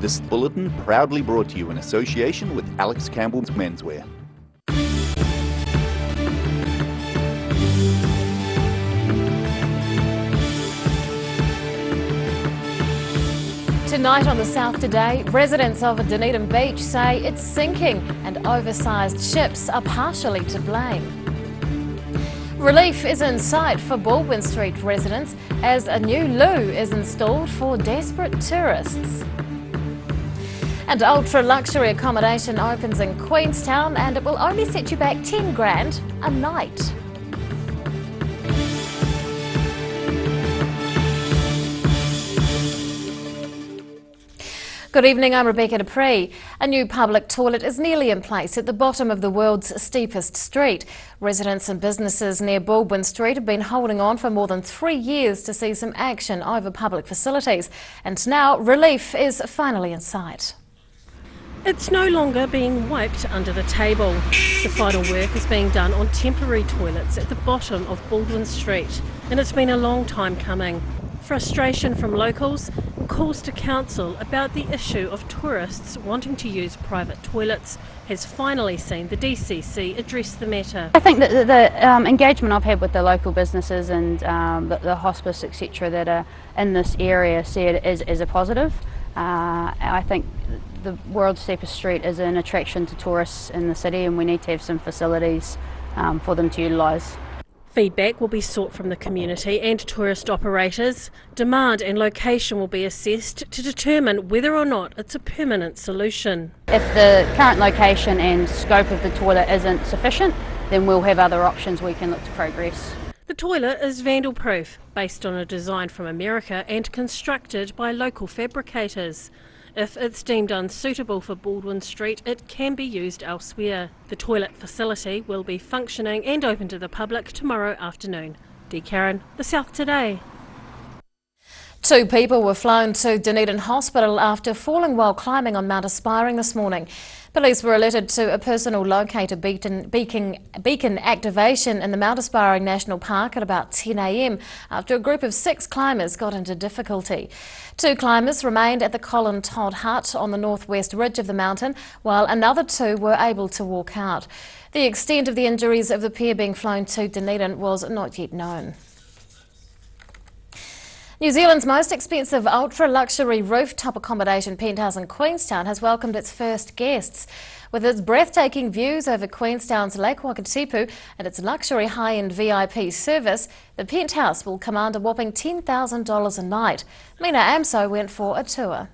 This bulletin proudly brought to you in association with Alex Campbell's Menswear. Tonight on the South Today, residents of Dunedin Beach say it's sinking and oversized ships are partially to blame. Relief is in sight for Baldwin Street residents as a new loo is installed for desperate tourists. And ultra-luxury accommodation opens in Queenstown and it will only set you back 10 grand a night. Good evening, I'm Rebecca Dupree. A new public toilet is nearly in place at the bottom of the world's steepest street. Residents and businesses near Baldwin Street have been holding on for more than 3 years to see some action over public facilities. And now relief is finally in sight. It's no longer being wiped under the table. The final work is being done on temporary toilets at the bottom of Baldwin Street, and it's been a long time coming. Frustration from locals and calls to council about the issue of tourists wanting to use private toilets has finally seen the DCC address the matter. I think that the engagement I've had with the local businesses and the hospice etc. that are in this area see it as a positive. I think the world's steepest street is an attraction to tourists in the city and we need to have some facilities for them to utilise. Feedback will be sought from the community and tourist operators. Demand and location will be assessed to determine whether or not it's a permanent solution. If the current location and scope of the toilet isn't sufficient, then we'll have other options we can look to progress. The toilet is vandal-proof, based on a design from America and constructed by local fabricators. If it's deemed unsuitable for Baldwin Street, it can be used elsewhere. The toilet facility will be functioning and open to the public tomorrow afternoon. Dee Karen, The South Today. 2 people were flown to Dunedin Hospital after falling while climbing on Mount Aspiring this morning. Police were alerted to a personal locator beacon activation in the Mount Aspiring National Park at about 10 a.m. after a group of 6 climbers got into difficulty. 2 climbers remained at the Colin Todd Hut on the northwest ridge of the mountain, while another 2 were able to walk out. The extent of the injuries of the pair being flown to Dunedin was not yet known. New Zealand's most expensive ultra-luxury rooftop accommodation penthouse in Queenstown has welcomed its first guests. With its breathtaking views over Queenstown's Lake Wakatipu and its luxury high-end VIP service, the penthouse will command a whopping $10,000 a night. Mina Amso went for a tour.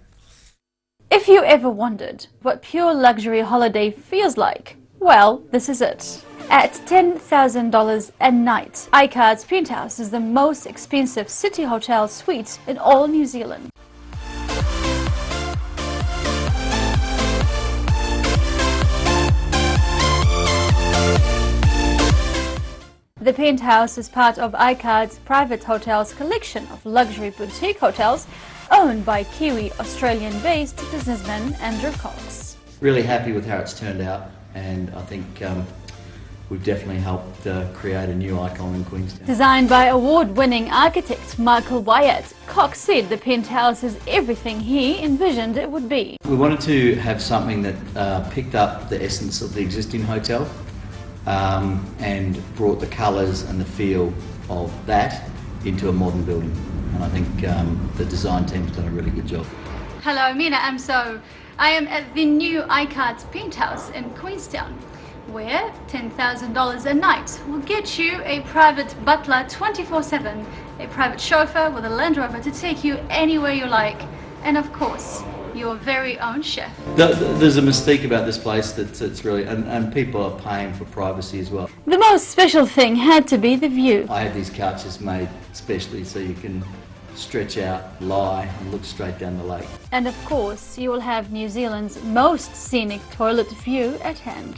If you ever wondered what pure luxury holiday feels like, well, this is it. At $10,000 a night, iCard's penthouse is the most expensive city hotel suite in all New Zealand. The penthouse is part of iCard's private hotels collection of luxury boutique hotels owned by Kiwi Australian-based businessman Andrew Cox. Really happy with how it's turned out, and I think we've definitely helped create a new icon in Queenstown. Designed by award-winning architect Michael Wyatt, Cox said the penthouse is everything he envisioned it would be. We wanted to have something that picked up the essence of the existing hotel and brought the colours and the feel of that into a modern building. And I think the design team's done a really good job. Hello, Mina Amso. I am at the new iCard's penthouse in Queenstown, where $10,000 a night will get you a private butler 24/7, a private chauffeur with a Land Rover to take you anywhere you like, and of course, your very own chef. There's a mystique about this place that's really, and people are paying for privacy as well. The most special thing had to be the view. I had these couches made specially so you can stretch out, lie and look straight down the lake. And of course, you will have New Zealand's most scenic toilet view at hand.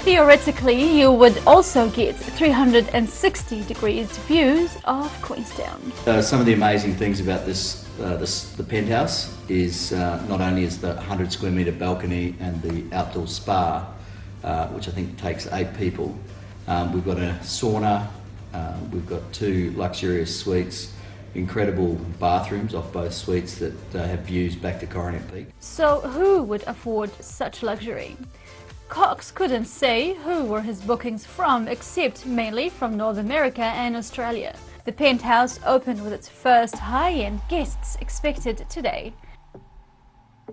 Theoretically, you would also get 360 degrees views of Queenstown. Some of the amazing things about the penthouse is not only is the 100 square metre balcony and the outdoor spa, which I think takes 8 people. We've got a sauna, we've got 2 luxurious suites, incredible bathrooms off both suites that have views back to Coronet Peak. So who would afford such luxury? Cox couldn't say who were his bookings from, except mainly from North America and Australia. The penthouse opened with its first high-end guests expected today.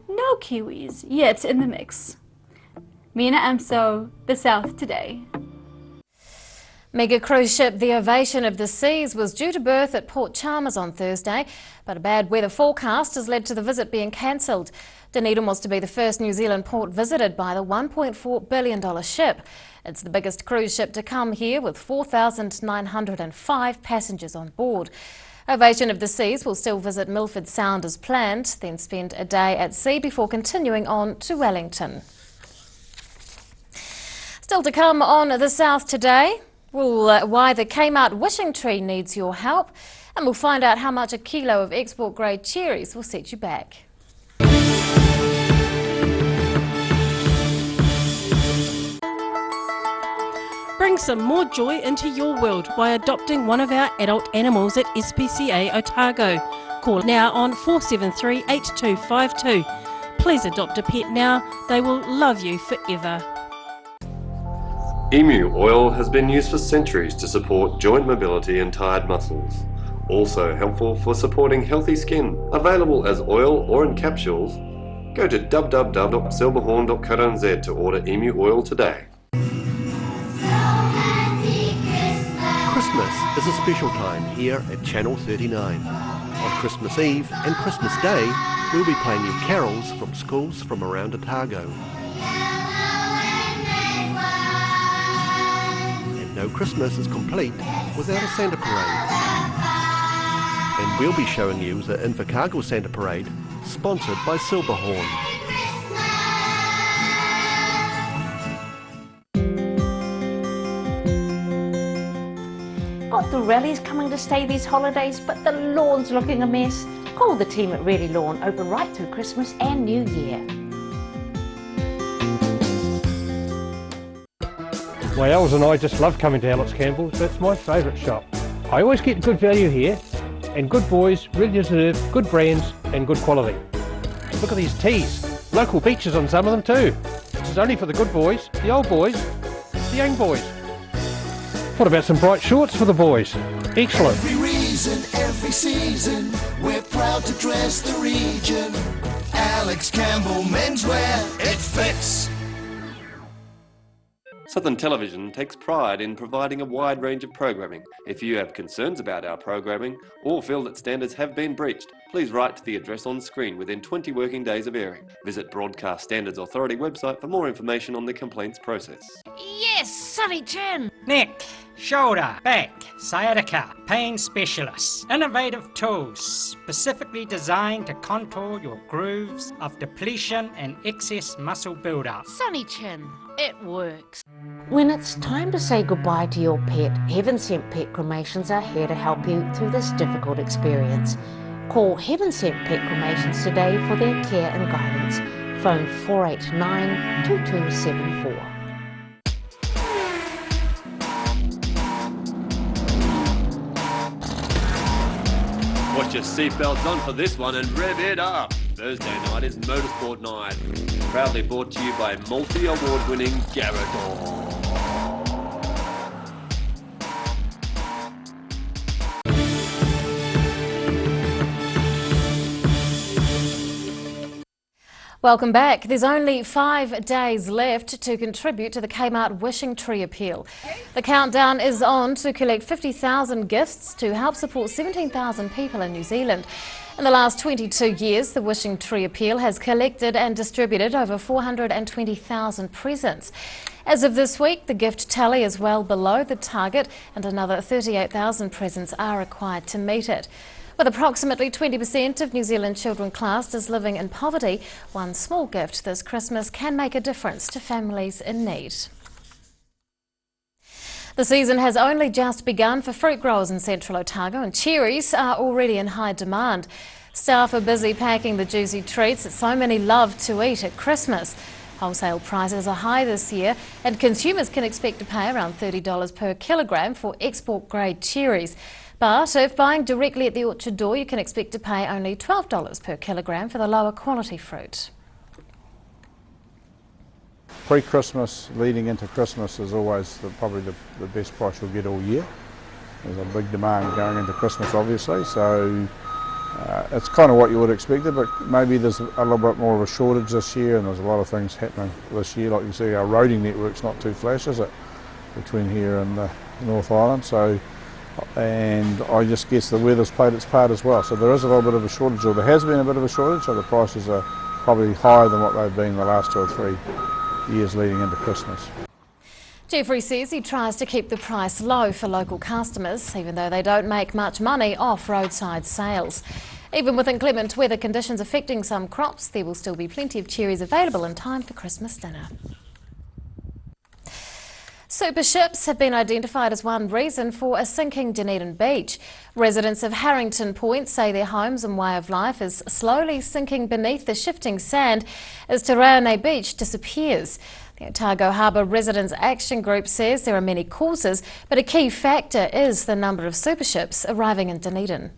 No Kiwis yet in the mix. Mina Amso, The South Today. Mega cruise ship the Ovation of the Seas was due to berth at Port Chalmers on Thursday, but a bad weather forecast has led to the visit being cancelled. Dunedin was to be the first New Zealand port visited by the $1.4 billion ship. It's the biggest cruise ship to come here with 4,905 passengers on board. Ovation of the Seas will still visit Milford Sound as planned, then spend a day at sea before continuing on to Wellington. Still to come on The South Today. Why the Kmart wishing tree needs your help, and we'll find out how much a kilo of export-grade cherries will set you back. Bring some more joy into your world by adopting one of our adult animals at SPCA Otago. Call now on 473 8252. Please adopt a pet now, they will love you forever. Emu oil has been used for centuries to support joint mobility and tired muscles. Also helpful for supporting healthy skin. Available as oil or in capsules. Go to www.silverhorn.co.nz to order emu oil today. Christmas is a special time here at Channel 39. On Christmas Eve and Christmas Day, we'll be playing you carols from schools from around Otago. No Christmas is complete without a Santa Parade. And we'll be showing you the Invercargill Santa Parade, sponsored by Silverhorn. Got the rallies coming to stay these holidays, but the lawn's looking a mess? Call the team at Really Lawn, open right through Christmas and New Year. My Els and I just love coming to Alex Campbell's. It's my favourite shop. I always get good value here, and good boys really deserve good brands and good quality. Look at these tees. Local beaches on some of them too. This is only for the good boys, the old boys, the young boys. What about some bright shorts for the boys? Excellent. Every reason, every season, we're proud to dress the region. Alex Campbell menswear, it fits. Southern Television takes pride in providing a wide range of programming. If you have concerns about our programming or feel that standards have been breached, please write to the address on screen within 20 working days of airing. Visit Broadcast Standards Authority website for more information on the complaints process. Yes, Sunny Chin! Neck, shoulder, back, sciatica, pain specialists. Innovative tools specifically designed to contour your grooves of depletion and excess muscle buildup. Sunny Chin, it works. When it's time to say goodbye to your pet, Heaven Sent Pet Cremations are here to help you through this difficult experience. Call Heaven Sent Pet Cremations today for their care and guidance. Phone 489-2274. Watch your seatbelts on for this one and rev it up. Thursday night is Motorsport Night. Proudly brought to you by multi-award-winning Garrador. Welcome back. There's only 5 days left to contribute to the Kmart Wishing Tree Appeal. The countdown is on to collect 50,000 gifts to help support 17,000 people in New Zealand. In the last 22 years, the Wishing Tree Appeal has collected and distributed over 420,000 presents. As of this week, the gift tally is well below the target and another 38,000 presents are required to meet it. With approximately 20% of New Zealand children classed as living in poverty, one small gift this Christmas can make a difference to families in need. The season has only just begun for fruit growers in central Otago, and cherries are already in high demand. Staff are busy packing the juicy treats that so many love to eat at Christmas. Wholesale prices are high this year, and consumers can expect to pay around $30 per kilogram for export-grade cherries. But if buying directly at the orchard door, you can expect to pay only $12 per kilogram for the lower quality fruit. Pre-Christmas, leading into Christmas is always probably the best price you'll get all year. There's a big demand going into Christmas obviously, so it's kind of what you would expect, but maybe there's a little bit more of a shortage this year, and there's a lot of things happening this year. Like you see, our roading network's not too flash, is it, between here and the North Island? So, and I just guess the weather's played its part as well. So there is a little bit of a shortage, or there has been a bit of a shortage, so the prices are probably higher than what they've been the last 2 or 3 years leading into Christmas. Jeffrey says he tries to keep the price low for local customers, even though they don't make much money off roadside sales. Even with inclement weather conditions affecting some crops, there will still be plenty of cherries available in time for Christmas dinner. Super ships have been identified as one reason for a sinking Dunedin beach. Residents of Harrington Point say their homes and way of life is slowly sinking beneath the shifting sand as Te Rānei Beach disappears. The Otago Harbour Residents Action Group says there are many causes, but a key factor is the number of super ships arriving in Dunedin.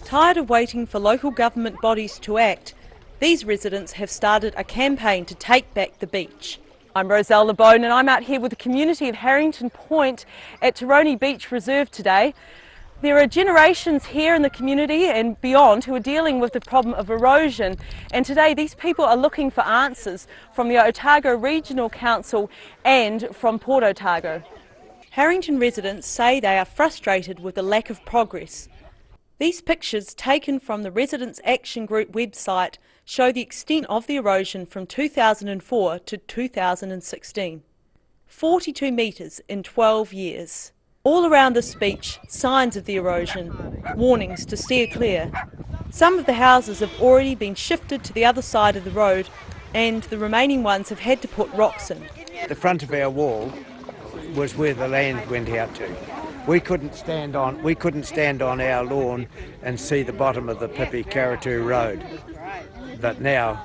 Tired of waiting for local government bodies to act, these residents have started a campaign to take back the beach. I'm Roselle LeBone and I'm out here with the community of Harrington Point at Te Rānei Beach Reserve today. There are generations here in the community and beyond who are dealing with the problem of erosion, and today these people are looking for answers from the Otago Regional Council and from Port Otago. Harrington residents say they are frustrated with the lack of progress. These pictures taken from the Residents Action Group website show the extent of the erosion from 2004 to 2016. 42 metres in 12 years. All around this beach, signs of the erosion, warnings to steer clear. Some of the houses have already been shifted to the other side of the road, and the remaining ones have had to put rocks in. The front of our wall was where the land went out to. We couldn't stand on our lawn and see the bottom of the Pipi Karatu Road, but now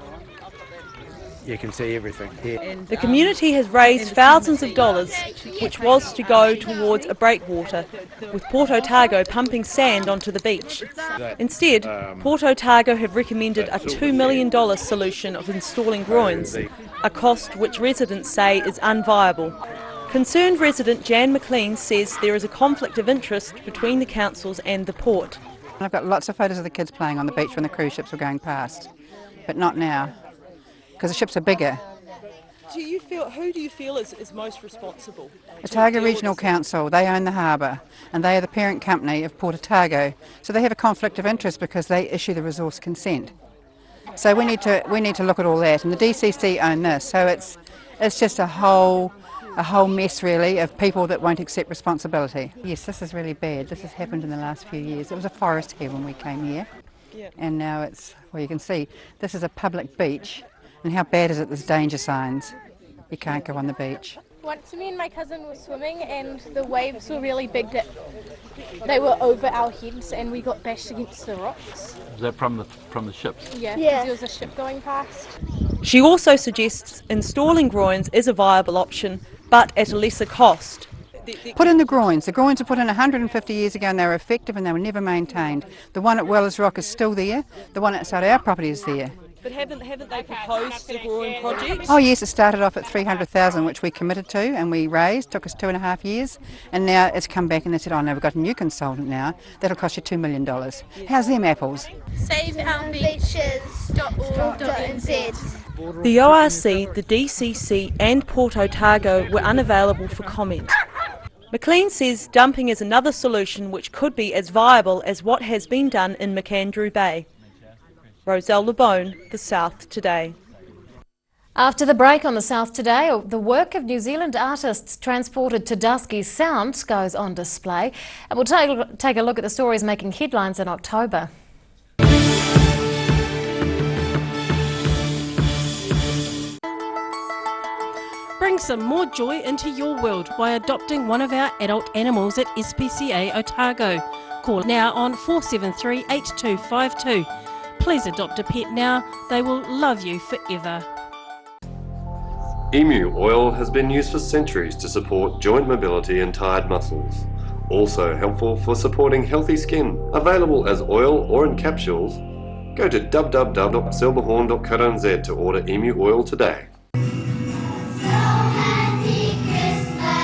you can see everything here. The community has raised thousands of dollars, which was to go towards a breakwater, with Port Otago pumping sand onto the beach. Instead, Port Otago have recommended a $2 million solution of installing groins, a cost which residents say is unviable. Concerned resident Jan McLean says there is a conflict of interest between the councils and the port. I've got lots of photos of the kids playing on the beach when the cruise ships were going past, but not now, because the ships are bigger. Who do you feel is most responsible? Otago Regional Council, they own the harbour, and they are the parent company of Port Otago, so they have a conflict of interest because they issue the resource consent. So we need to look at all that, and the DCC own this, so it's just a whole mess really of people that won't accept responsibility. Yes, this is really bad. This has happened in the last few years. It was a forest here when we came here, and now it's, well, you can see this is a public beach, and how bad is it? There's danger signs. You can't go on the beach. Once me and my cousin were swimming and the waves were really big that they were over our heads and we got bashed against the rocks. Is that from the ships? Yeah, because there was a ship going past. She also suggests installing groins is a viable option, but at a lesser cost. Put in the groins. The groins were put in 150 years ago and they were effective and they were never maintained. The one at Wellers Rock is still there. The one outside our property is there. But haven't they proposed the groin project? Oh yes, it started off at 300,000, which we committed to and we raised. Took us 2.5 years, and now it's come back and they said, oh no, we've got a new consultant now. That'll cost you $2 million. How's them apples? SaveOurBeaches.org.nz. The ORC, the DCC and Port Otago were unavailable for comment. McLean says dumping is another solution which could be as viable as what has been done in McAndrew Bay. Roselle LeBone, The South Today. After the break on The South Today, the work of New Zealand artists transported to Dusky Sound goes on display. And we'll take a look at the stories making headlines in October. Bring some more joy into your world by adopting one of our adult animals at SPCA Otago. Call now on 473 8252. Please adopt a pet now, they will love you forever. Emu oil has been used for centuries to support joint mobility and tired muscles. Also helpful for supporting healthy skin. Available as oil or in capsules. Go to www.silverhorn.co.nz to order emu oil today.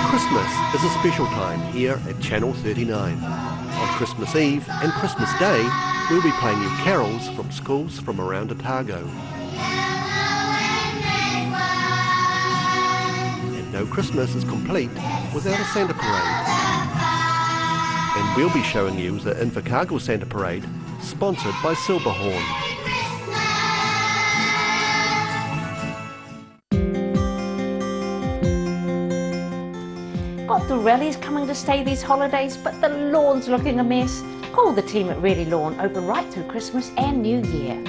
Christmas is a special time here at Channel 39. On Christmas Eve and Christmas Day, we'll be playing you carols from schools from around Otago. And no Christmas is complete without a Santa Parade. And we'll be showing you the Invercargill Santa Parade, sponsored by Silverhorn. Got the rallies coming to stay these holidays, but the lawn's looking a mess? Call the team at Ready Lawn, open right through Christmas and New Year.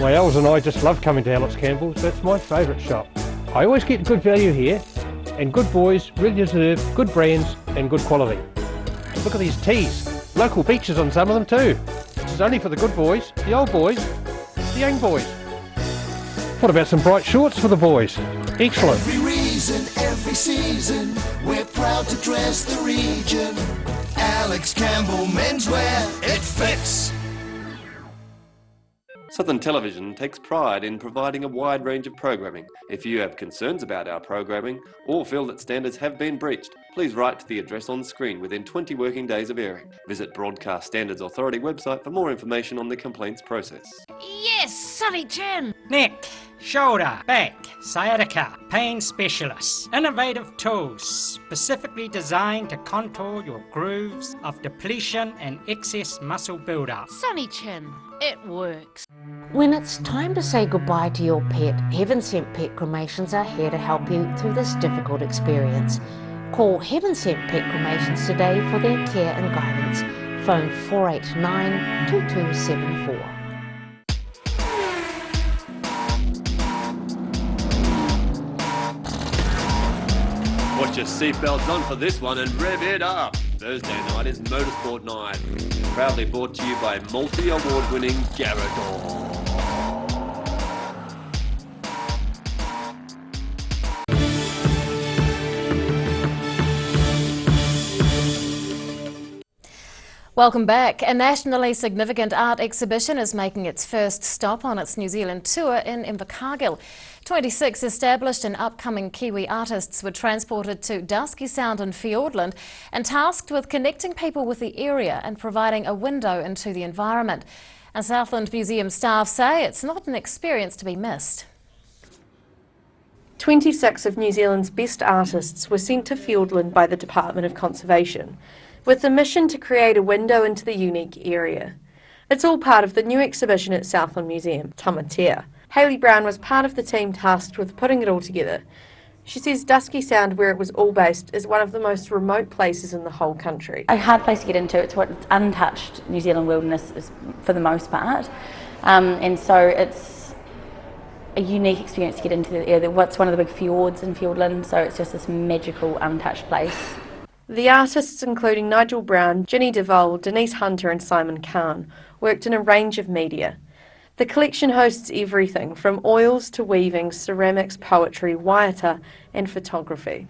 My elves and I just love coming to Alex Campbell's. That's my favourite shop. I always get good value here, and good boys really deserve good brands and good quality. Look at these tees. Local beaches on some of them too. This is only for the good boys, the old boys, the young boys. What about some bright shorts for the boys? Excellent. Every reason, every season, we're proud to dress the region. Alex Campbell Menswear, it fits. Southern Television takes pride in providing a wide range of programming. If you have concerns about our programming or feel that standards have been breached, please write to the address on screen within 20 working days of airing. Visit Broadcast Standards Authority website for more information on the complaints process. Yes, sunny chin. Neck, shoulder, back, sciatica, pain specialists. Innovative tools specifically designed to contour your grooves of depletion and excess muscle buildup. Sunny chin, it works. When it's time to say goodbye to your pet, Heaven Sent Pet Cremations are here to help you through this difficult experience. Call Heaven Sent Pet Cremations today for their care and guidance. Phone 489-2274. Put your seatbelts on for this one and rev it up. Thursday night is Motorsport Night. Proudly brought to you by multi-award-winning Garrador. Welcome back. A nationally significant art exhibition is making its first stop on its New Zealand tour in Invercargill. 26 established and upcoming Kiwi artists were transported to Dusky Sound in Fiordland and tasked with connecting people with the area and providing a window into the environment. And Southland Museum staff say it's not an experience to be missed. 26 of New Zealand's best artists were sent to Fiordland by the Department of Conservation, with the mission to create a window into the unique area. It's all part of the new exhibition at Southland Museum, Tamatea. Hayley Brown was part of the team tasked with putting it all together. She says Dusky Sound, where it was all based, is one of the most remote places in the whole country. A hard place to get into. It's what untouched New Zealand wilderness is for the most part, and so it's a unique experience to get into the area. What's one of the big fjords in Fiordland, so it's just this magical untouched place. The artists, including Nigel Brown, Ginny DeVole, Denise Hunter and Simon Kahn, worked in a range of media. The collection hosts everything from oils to weaving, ceramics, poetry, waiata and photography.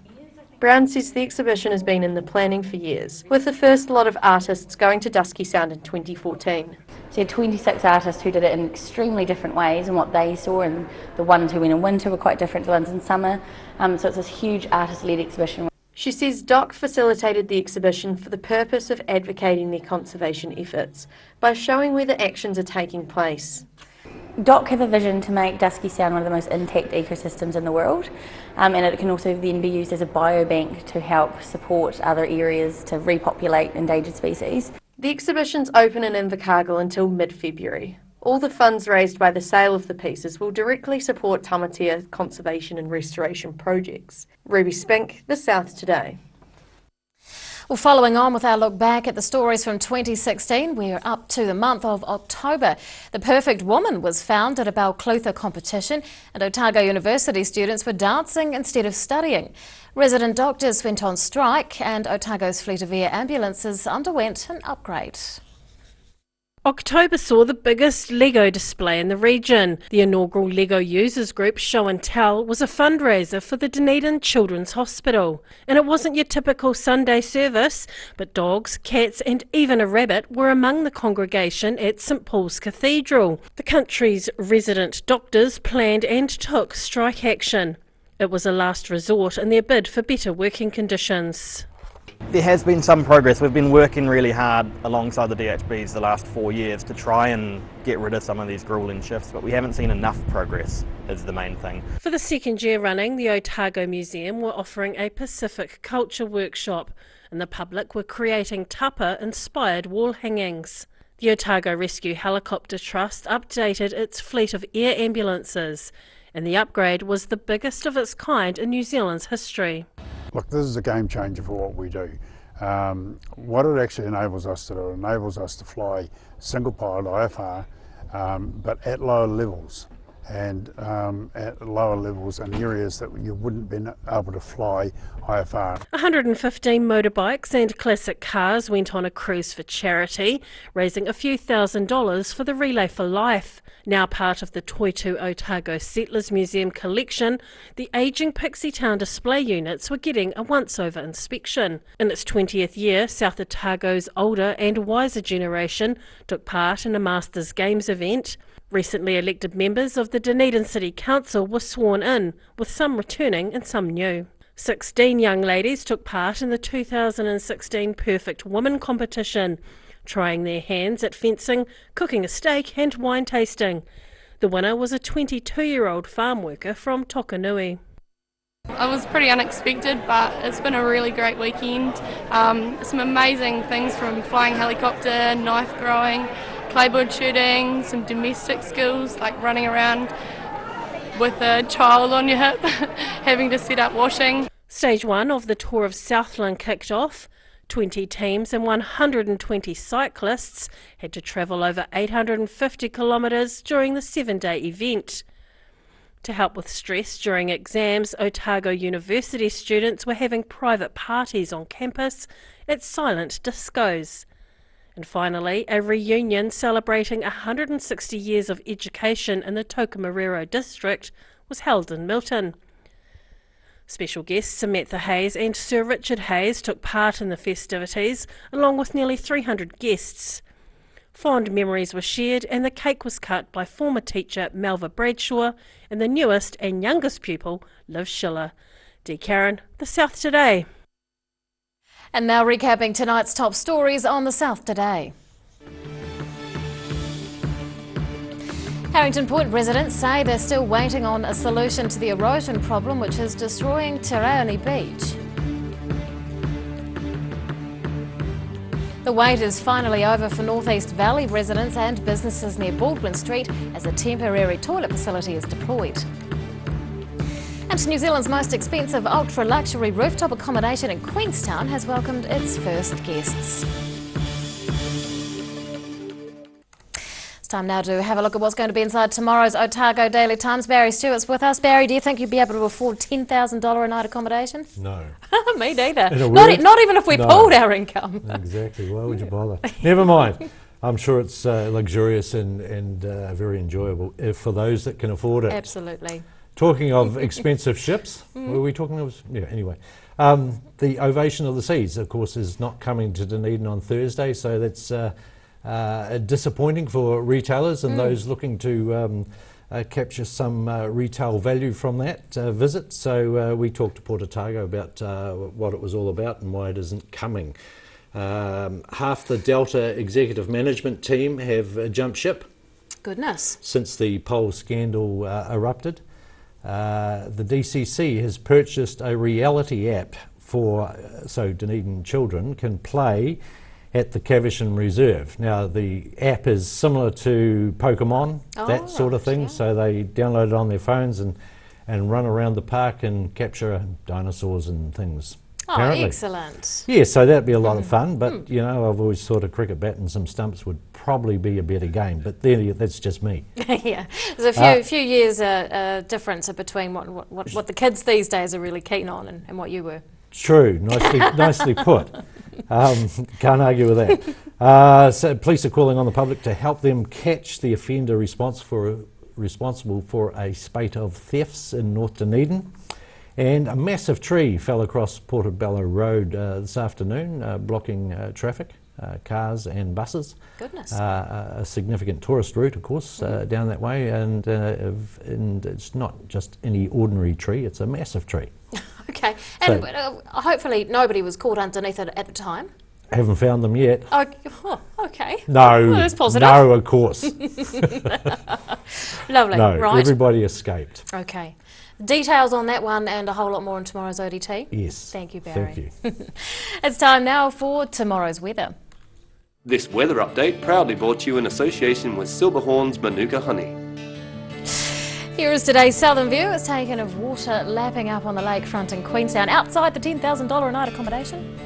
Brown says the exhibition has been in the planning for years, with the first lot of artists going to Dusky Sound in 2014. So you had 26 artists who did it in extremely different ways and what they saw, and the ones who went in winter were quite different to the ones in summer. So it's this huge artist-led exhibition. She says DOC facilitated the exhibition for the purpose of advocating their conservation efforts by showing where the actions are taking place. DOC have a vision to make Dusky Sound one of the most intact ecosystems in the world, and it can also then be used as a biobank to help support other areas to repopulate endangered species. The exhibition's open in Invercargill until mid-February. All the funds raised by the sale of the pieces will directly support Tamatea conservation and restoration projects. Ruby Spink, The South Today. Well, following on with our look back at the stories from 2016, we're up to the month of October. The perfect woman was found at a Balclutha competition, and Otago University students were dancing instead of studying. Resident doctors went on strike, and Otago's fleet of air ambulances underwent an upgrade. October saw the biggest Lego display in the region. The inaugural Lego users group Show and Tell was a fundraiser for the Dunedin Children's Hospital. And it wasn't your typical Sunday service, but dogs, cats and even a rabbit were among the congregation at St Paul's Cathedral. The country's resident doctors planned and took strike action. It was a last resort in their bid for better working conditions. There has been some progress. We've been working really hard alongside the DHBs the last 4 years to try and get rid of some of these gruelling shifts, but we haven't seen enough progress is the main thing. For the second year running, the Otago Museum were offering a Pacific culture workshop and the public were creating tapa-inspired wall hangings. The Otago Rescue Helicopter Trust updated its fleet of air ambulances and the upgrade was the biggest of its kind in New Zealand's history. Look, this is a game changer for what we do. What it actually enables us to do, it enables us to fly single pilot IFR, but at lower levels. And at lower levels in areas that you wouldn't have been able to fly IFR. 115 motorbikes and classic cars went on a cruise for charity, raising a few $1,000s for the Relay for Life. Now part of the Toitu Otago Settlers Museum collection, the ageing Pixie Town display units were getting a once-over inspection. In its 20th year, South Otago's older and wiser generation took part in a Masters Games event. Recently elected members of the Dunedin City Council were sworn in, with some returning and some new. 16 young ladies took part in the 2016 Perfect Woman competition, trying their hands at fencing, cooking a steak and wine tasting. The winner was a 22-year-old farm worker from Tokanui. It was pretty unexpected, but it's been a really great weekend. Some amazing things from flying helicopter, knife growing, clayboard shooting, some domestic skills like running around with a child on your hip, having to set up washing. Stage 1 of the tour of Southland kicked off. 20 teams and 120 cyclists had to travel over 850 kilometres during the 7-day event. To help with stress during exams, Otago University students were having private parties on campus at silent discos. And finally, a reunion celebrating 160 years of education in the Tokomariro district was held in Milton. Special guests Samantha Hayes and Sir Richard Hayes took part in the festivities, along with nearly 300 guests. Fond memories were shared and the cake was cut by former teacher Melva Bradshaw and the newest and youngest pupil, Liv Schiller. Dee Karen, The South Today. And now recapping tonight's top stories on The South Today. Harrington Point residents say they're still waiting on a solution to the erosion problem which is destroying Te Rauani Beach. The wait is finally over for North East Valley residents and businesses near Baldwin Street as a temporary toilet facility is deployed. And New Zealand's most expensive ultra-luxury rooftop accommodation in Queenstown has welcomed its first guests. It's time now to have a look at what's going to be inside tomorrow's Otago Daily Times. Barry Stewart's with us. Barry, do you think you'd be able to afford $10,000 a night accommodation? No. Me neither. Not even if we pulled our income. Exactly. Why would you bother? Never mind. I'm sure it's luxurious and very enjoyable for those that can afford it. Absolutely. Talking of expensive ships, were we talking of? Yeah, anyway. The Ovation of the Seas, of course, is not coming to Dunedin on Thursday, so that's disappointing for retailers and those looking to capture some retail value from that visit. So we talked to Port Otago about what it was all about and why it isn't coming. Half the Delta executive management team have jumped ship. Goodness. Since the Pole scandal erupted. The DCC has purchased a reality app so Dunedin children can play at the Caversham Reserve. Now the app is similar to Pokemon, that sort of thing, so they download it on their phones and run around the park and capture dinosaurs and things. Apparently. Excellent. Yeah, so that'd be a lot of fun, but you know, I've always thought a cricket bat and some stumps would probably be a better game, but then that's just me. Yeah, there's a few years difference between what the kids these days are really keen on and what you were. True, nicely put. Can't argue with that. So police are calling on the public to help them catch the offender responsible for a spate of thefts in North Dunedin. And a massive tree fell across Portobello Road this afternoon, blocking traffic, cars and buses. Goodness. A significant tourist route, of course, down that way, and it's not just any ordinary tree, it's a massive tree. Okay, and hopefully nobody was caught underneath it at the time. Haven't found them yet. Okay. No, well, that's positive. No, of course. Lovely, no, right. Everybody escaped. Okay. Details on that one and a whole lot more in tomorrow's ODT. Yes. Thank you, Barry. Thank you. It's time now for tomorrow's weather. This weather update proudly brought to you in association with Silverhorn's Manuka Honey. Here is today's southern view. It's taken of water lapping up on the lakefront in Queenstown, outside the $10,000 a night accommodation.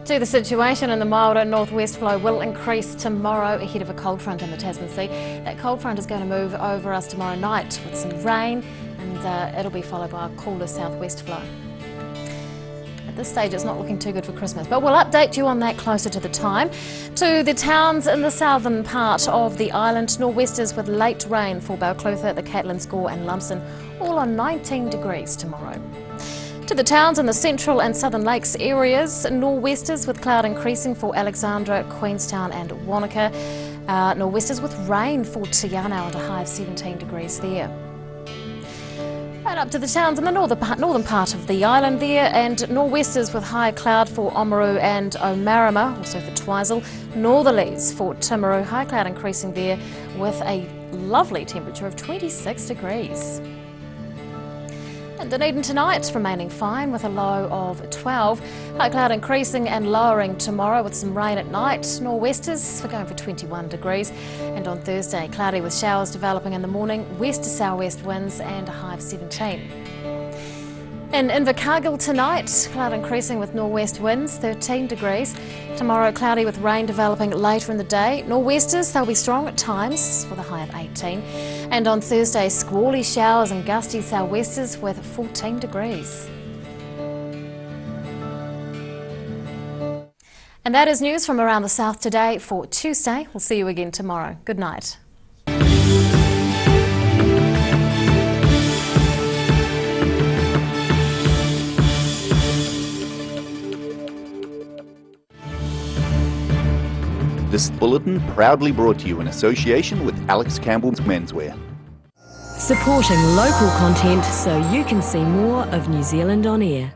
To the situation, and the milder northwest flow will increase tomorrow ahead of a cold front in the Tasman Sea. That cold front is going to move over us tomorrow night with some rain, and it'll be followed by a cooler southwest flow. At this stage it's not looking too good for Christmas, but we'll update you on that closer to the time. To the towns in the southern part of the island, nor'westers with late rain for Balclutha, the Catlin Score and Lumsden, all on 19 degrees tomorrow. To the towns in the central and southern lakes areas, nor'westers with cloud increasing for Alexandra, Queenstown and Wanaka. Nor'westers with rain for Tiana at a high of 17 degrees there. And up to the towns in the northern part of the island there, and nor'westers with high cloud for Oamaru and Omarama, also for Twizel. Northerlies for Timaru, high cloud increasing there with a lovely temperature of 26 degrees. And Dunedin tonight remaining fine with a low of 12. High cloud increasing and lowering tomorrow with some rain at night. Nor'westers, we're going for 21 degrees. And on Thursday, cloudy with showers developing in the morning, west to southwest winds and a high of 17. In Invercargill tonight, cloud increasing with nor'west winds, 13 degrees. Tomorrow, cloudy with rain developing later in the day. Nor'westers, they'll be strong at times with a high of 18. And on Thursday, squally showers and gusty sou'westers with 14 degrees. And that is news from around the south today for Tuesday. We'll see you again tomorrow. Good night. This bulletin proudly brought to you in association with Alex Campbell's Menswear. Supporting local content so you can see more of New Zealand on air.